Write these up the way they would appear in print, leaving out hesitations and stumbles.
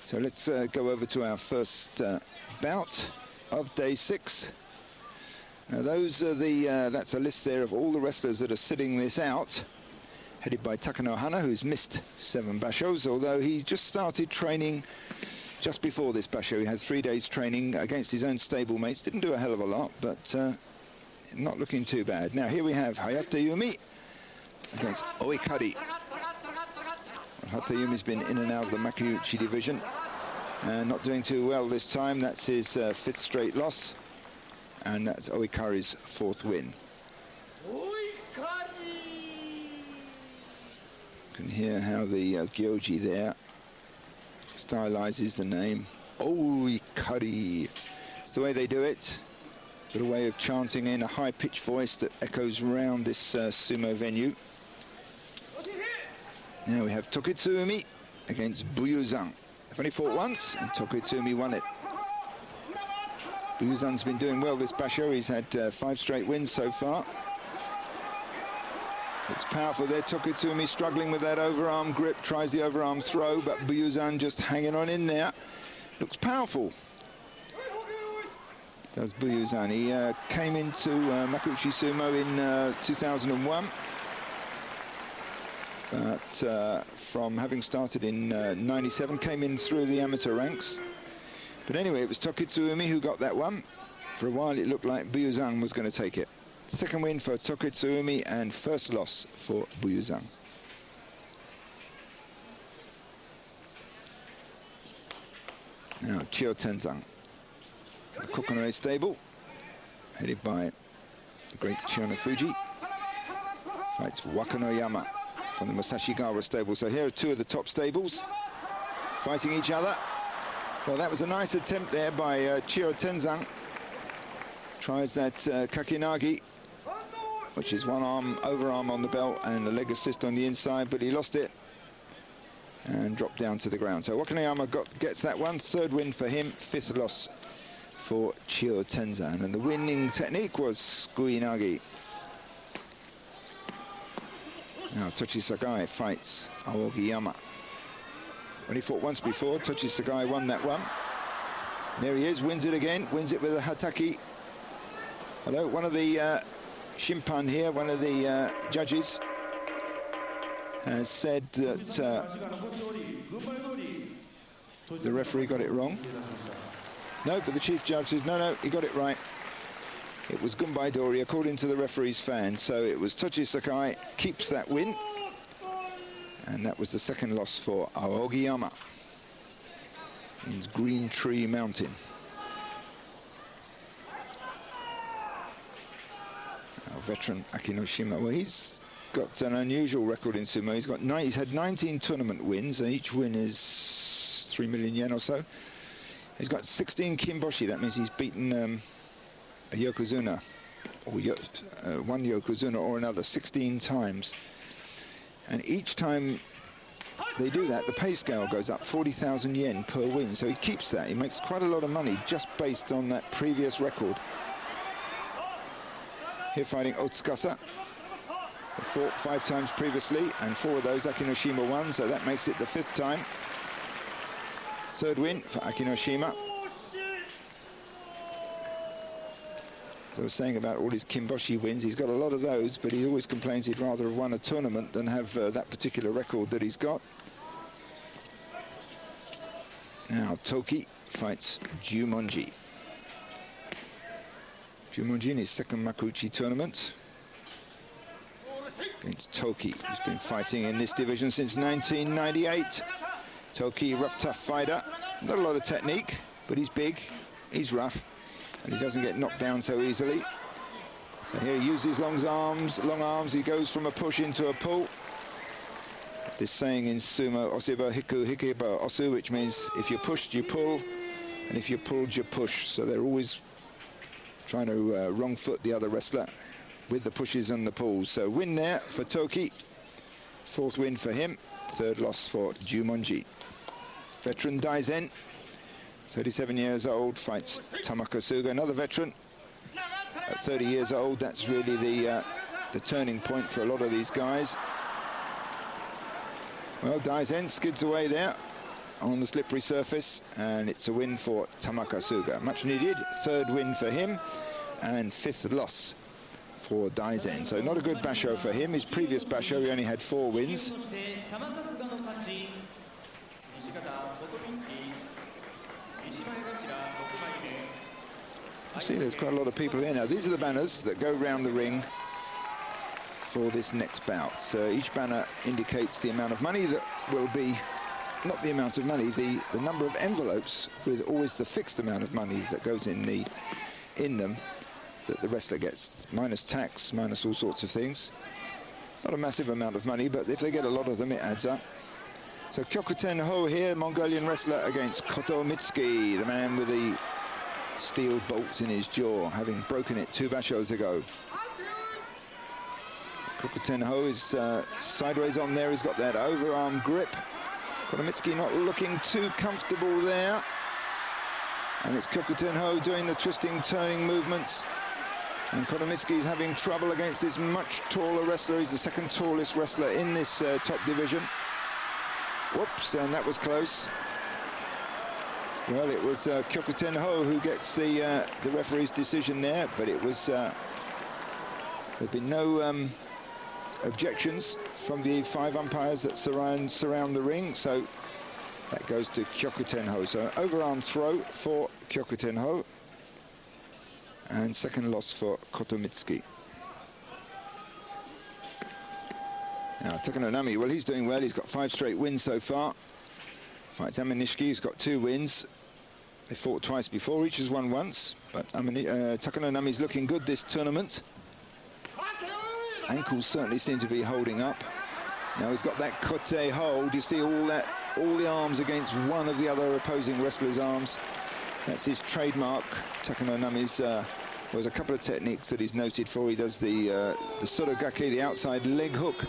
So let's go over to our first bout of day 6. Now those are that's a list there of all the wrestlers that are sitting this out, headed by Takanohana, who's missed 7 bashos, although he just started training just before this basho. He had 3 days training against his own stablemates. Didn't do a hell of a lot, but not looking too bad. Now here we have Hayateumi against Oikari. Hatayumi's been in and out of the Makuuchi division, not doing too well this time. That's his 5th straight loss, and that's Oikari's 4th win. You can hear how the Gyoji there stylizes the name Oikari. It's the way they do it. Got a way of chanting in a high-pitched voice that echoes around this sumo venue. Now we have Tokitsuumi against Buyuzan. They've only fought once, and Tokitsuumi won it. Buyuzan's been doing well this basho. He's had 5 straight wins so far. Looks powerful there. Tokitsuumi struggling with that overarm grip, tries the overarm throw, but Buyuzan just hanging on in there. Looks powerful. Does Buyuzan. He came into Makuuchi Sumo in 2001. But from having started in 97, came in through the amateur ranks. But anyway, it was Tokitsuumi who got that one. For a while it looked like Buyuzan was going to take it. 2nd win for Tokitsuumi and 1st loss for Buyuzan. Now Chiyotenzan, the Kokonoe stable, headed by the great Chiyono Fuji, fights Wakanoyama from the Musashigawa stable. So here are 2 of the top stables fighting each other. Well, that was a nice attempt there by Chiyotenzan. Tries that kakinage, which is one arm, overarm on the belt and a leg assist on the inside, but he lost it and dropped down to the ground. So Wakanoyama gets that one. 3rd win for him, 5th loss for Chiyotenzan. And the winning technique was sukuinage. Now Tochisakae fights Aogiyama. When he fought once before, Tochisakae won that one. There he is, wins it again, wins it with a hataki. Although one of the Shimpan here, one of the judges, has said that the referee got it wrong. No, but the chief judge says, no, he got it right. It was Gunbai Dori, according to the referee's fan. So it was Tochisakae keeps that win. And that was the 2nd loss for Aogiyama. Means Green Tree Mountain. Our veteran Akinoshima, well, he's got an unusual record in sumo. He's had 19 tournament wins, and each win is 3 million yen or so. He's got 16 kimboshi. That means he's beaten a yokozuna, or one yokozuna or another 16 times. And each time they do that, the pay scale goes up 40,000 yen per win. So he keeps that. He makes quite a lot of money just based on that previous record. Here fighting Otsukasa. They fought 5 times previously, and 4 of those Akinoshima won, so that makes it the 5th time. 3rd win for Akinoshima. So I was saying about all his kimboshi wins, he's got a lot of those, but he always complains he'd rather have won a tournament than have that particular record that he's got. Now Toki fights Jumonji. Jumonji in his 2nd Makuuchi tournament against Toki, who's been fighting in this division since 1998. Toki, rough, tough fighter. Not a lot of technique, but he's big, he's rough, and he doesn't get knocked down so easily. So here he uses long arms. He goes from a push into a pull. This saying in sumo, osiba hiku hikiba osu, which means if you're pushed, you pull, and if you're pulled, you push. So they're always trying to wrong foot the other wrestler with the pushes and the pulls. So win there for Toki. 4th win for him. 3rd loss for Jumonji. Veteran Daizen, 37 years old, fights Tamakasuga, another veteran. At 30 years old, that's really the turning point for a lot of these guys. Well, Daizen skids away there. on the slippery surface, and it's a win for Tamakasuga. Much needed, third win for him, and fifth loss for Daizen. So not a good basho for him. His previous basho, he only had 4 wins. You see, there's quite a lot of people here now. These are the banners that go round the ring for this next bout. So each banner indicates the amount of money that will be, not the amount of money, the number of envelopes with always the fixed amount of money that goes in them that the wrestler gets, minus tax, minus all sorts of things. Not a massive amount of money, but if they get a lot of them, it adds up. So Kyokutenho here, Mongolian wrestler, against Kotomitsuki, the man with the steel bolts in his jaw, having broken it 2 bashos ago. Kyokutenho is sideways on there. He's got that overarm grip. Kotomitsuki not looking too comfortable there. And it's Kyokutenho doing the twisting, turning movements. And Kotomitsuki is having trouble against this much taller wrestler. He's the second tallest wrestler in this top division. Whoops, and that was close. Well, it was Kyokutenho who gets the referee's decision there, but it was there's been no objections from the 5 umpires that surround the ring, so that goes to Kyokutenho. So overarm throw for Kyokutenho, and second loss for Kotomitsuki. Now Takanonami, well, he's doing well. He's got 5 straight wins so far. Fights Aminishiki, who's got 2 wins. They fought twice before, each has won once, but Takanonami's looking good this tournament. Ankles certainly seem to be holding up. Now he's got that kote hold. You see all the arms against one of the other opposing wrestler's arms. That's his trademark. Takanonami's, there's a couple of techniques that he's noted for. He does the sorogake, the outside leg hook.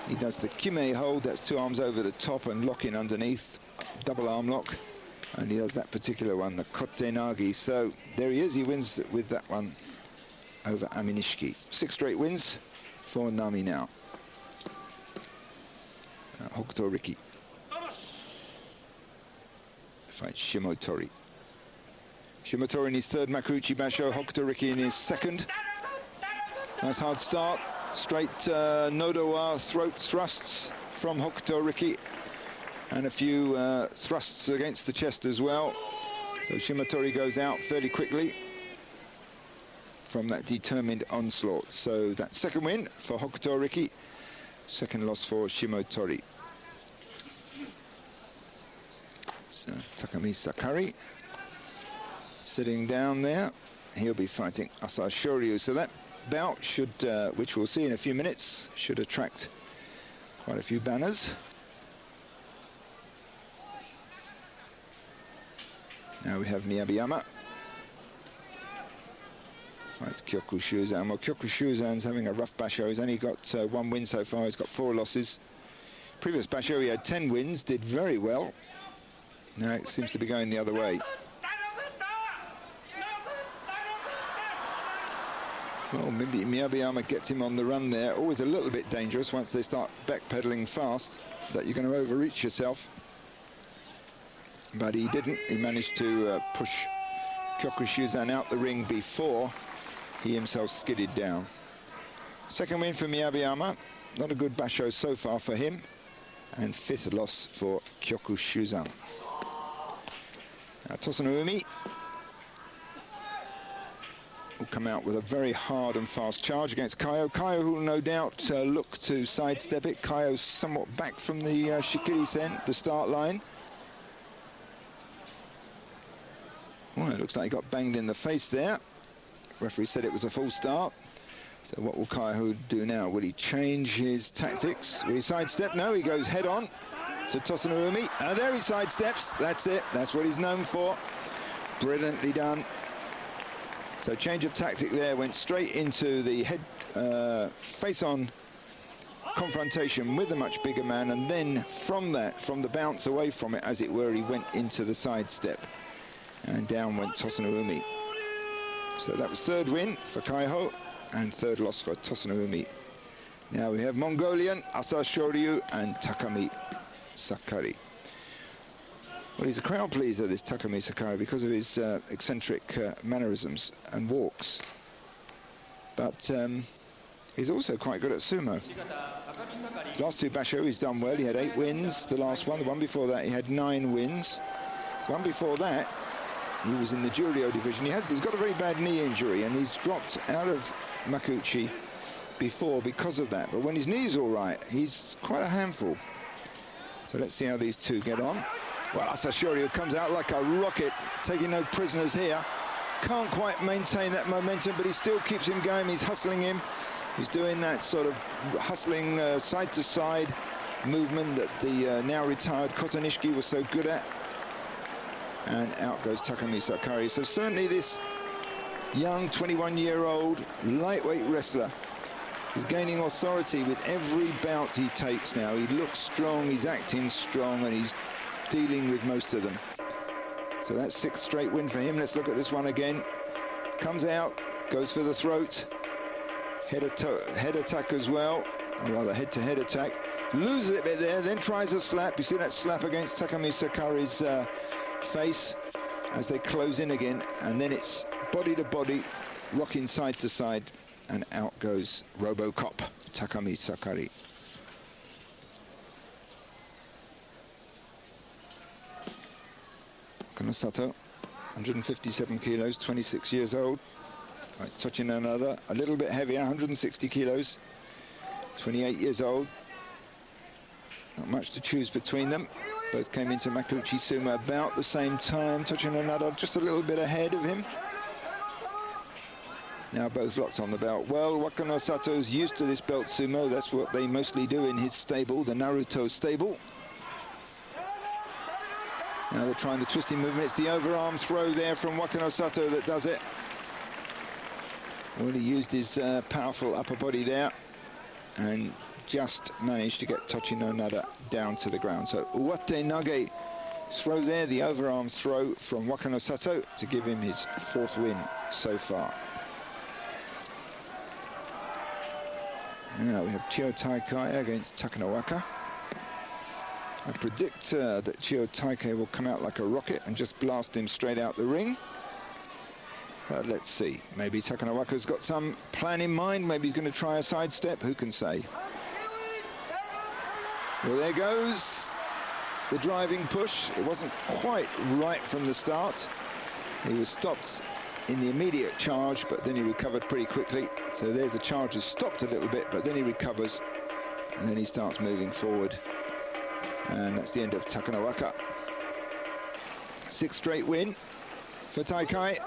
He does the kime hold, that's 2 arms over the top and lock in underneath, double arm lock. And he does that particular one, the kotenagi. So there he is, he wins with that one over Aminishiki. 6 straight wins for Nami now. Hokutoriki fights Shimotori. Shimotori in his 3rd Makuuchi basho, Hokutoriki in his 2nd. Nice hard start, straight Nodowa throat thrusts from Hokutoriki, and a few thrusts against the chest as well. So Shimotori goes out fairly quickly from that determined onslaught. So that 2nd win for Hokutoriki, 2nd loss for Shimotori. So Takami Sakari sitting down there. He'll be fighting Asashoryu. So that bout should, which we'll see in a few minutes, should attract quite a few banners. Now we have Miyabiyama fights Kyokushuzan. Well, Kyokushuzan's having a rough basho. He's only got 1 win so far. He's got 4 losses. Previous basho he had 10 wins, did very well. Now it seems to be going the other way. Well, maybe Miyabiyama gets him on the run there. Always a little bit dangerous once they start backpedaling fast, that you're going to overreach yourself. But he didn't. He managed to push Kyokushuzan out the ring before he himself skidded down. 2nd win for Miyabiyama. Not a good basho so far for him. And 5th loss for Kyokushuzan. Now Tosanumi will come out with a very hard and fast charge against Kaio. Kaio will no doubt look to sidestep it. Kaio's somewhat back from the Shikiri-sen, the start line. Well, it looks like he got banged in the face there. Referee said it was a full start. So what will Kaio do now? Will he change his tactics? Will he sidestep? No, he goes head on to Tosanumi. And there he sidesteps. That's it. That's what he's known for. Brilliantly done. So change of tactic there, went straight into the head face-on confrontation with a much bigger man, and then from that, from the bounce away from it, as it were, he went into the sidestep. And down went Tosanumi. So that was 3rd win for Kaio and 3rd loss for Tosanumi. Now we have Mongolian, Asashoryu and Takami Sakari. Well, he's a crowd pleaser, this Takumi Sakai, because of his eccentric mannerisms and walks. But he's also quite good at sumo. The last two basho he's done well. He had 8 wins, the last one. The one before that he had 9 wins. The one before that he was in the Juryo division. He's got a very bad knee injury, and he's dropped out of Makuuchi before because of that. But when his knee's all right, he's quite a handful. So let's see how these two get on. Well, Asashoryu comes out like a rocket, taking no prisoners here. Can't quite maintain that momentum, but he still keeps him going. He's hustling him. He's doing that sort of hustling side-to-side movement that the now retired Kotonishiki was so good at. And out goes Takumi Sakai. So certainly this young 21-year-old lightweight wrestler is gaining authority with every bout he takes now. He looks strong, he's acting strong, and he's dealing with most of them. So that's 6th straight win for him. Let's look at this one again. Comes out, goes for the throat. Head attack as well, or rather head-to-head attack. Loses it a bit there, then tries a slap. You see that slap against Takumi Sakari's face as they close in again, and then it's body to body, rocking side to side, and out goes Robocop Takumi Sakari. Kanosato, 157 kilos, 26 years old. Right, touching another, a little bit heavier, 160 kilos, 28 years old. Not much to choose between them. Both came into Makuuchi Sumo about the same time. Touching another, just a little bit ahead of him. Now both locked on the belt. Well, Wakano Sato's used to this belt sumo. That's what they mostly do in his stable, the Naruto stable. Now they're trying the twisting movement. It's the overarm throw there from Wakano Sato that does it. Well, he used his powerful upper body there and just managed to get Tochino Nada down to the ground. So uwatenage throw there, the overarm throw from Wakano Sato to give him his 4th win so far. Now we have Chiyotenzan against Takanowaka. I predict that Chiyotenzan will come out like a rocket and just blast him straight out the ring. But let's see. Maybe Takanowaka's got some plan in mind. Maybe he's going to try a sidestep. Who can say? Well, there goes the driving push. It wasn't quite right from the start. He was stopped in the immediate charge, but then he recovered pretty quickly. So there's the charge has stopped a little bit, but then he recovers, and then he starts moving forward. And that's the end of Takanowaka. 6th straight win for Taikai.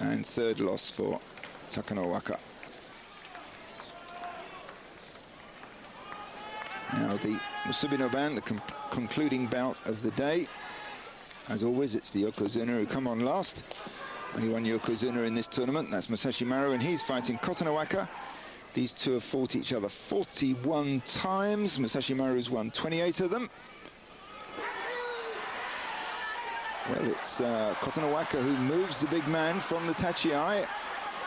And 3rd loss for Takanowaka. Now the Musubi no Ban, the concluding bout of the day. As always, it's the Yokozuna who come on last. Only one Yokozuna in this tournament, that's Masashi Maru, and he's fighting Kotonowaka. These two have fought each other 41 times. Masashi Maru's won 28 of them. Well, it's Kotonowaka who moves the big man from the tachiai,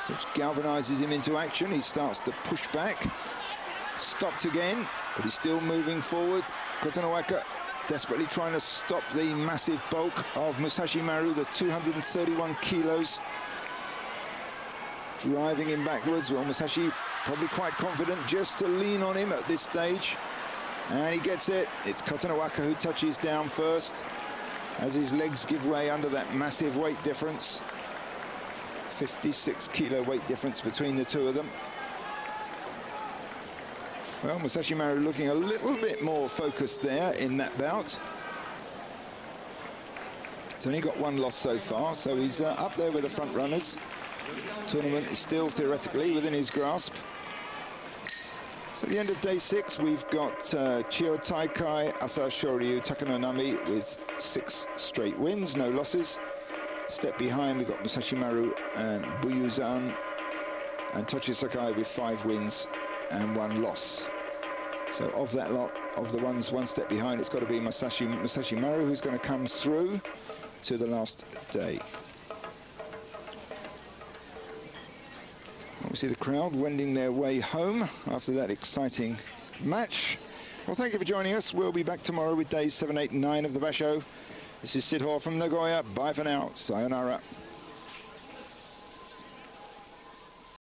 which galvanizes him into action. He starts to push back. Stopped again, but he's still moving forward. Kotonowaka desperately trying to stop the massive bulk of Musashi Maru, the 231 kilos. Driving him backwards. Well, Musashi probably quite confident just to lean on him at this stage. And he gets it. It's Kotonowaka who touches down first, as his legs give way under that massive weight difference. 56 kilo weight difference between the two of them. Well, Musashi Maru looking a little bit more focused there in that bout. He's only got 1 loss so far, so he's up there with the front runners. Tournament is still theoretically within his grasp. So at the end of day 6, we've got Chiyotenzan, Asashoryu, Takanonami with 6 straight wins, no losses. Step behind, we've got Musashi Maru and Buyuzan and Tochisakae with 5 wins and 1 loss. So of that lot, of the ones 1 step behind, it's got to be Musashi Maru who's going to come through to the last day. We see the crowd wending their way home after that exciting match. Well, thank you for joining us. We'll be back tomorrow with days 7, 8 and 9 of the Basho. This is Syd Hoare from Nagoya. Bye for now. Sayonara.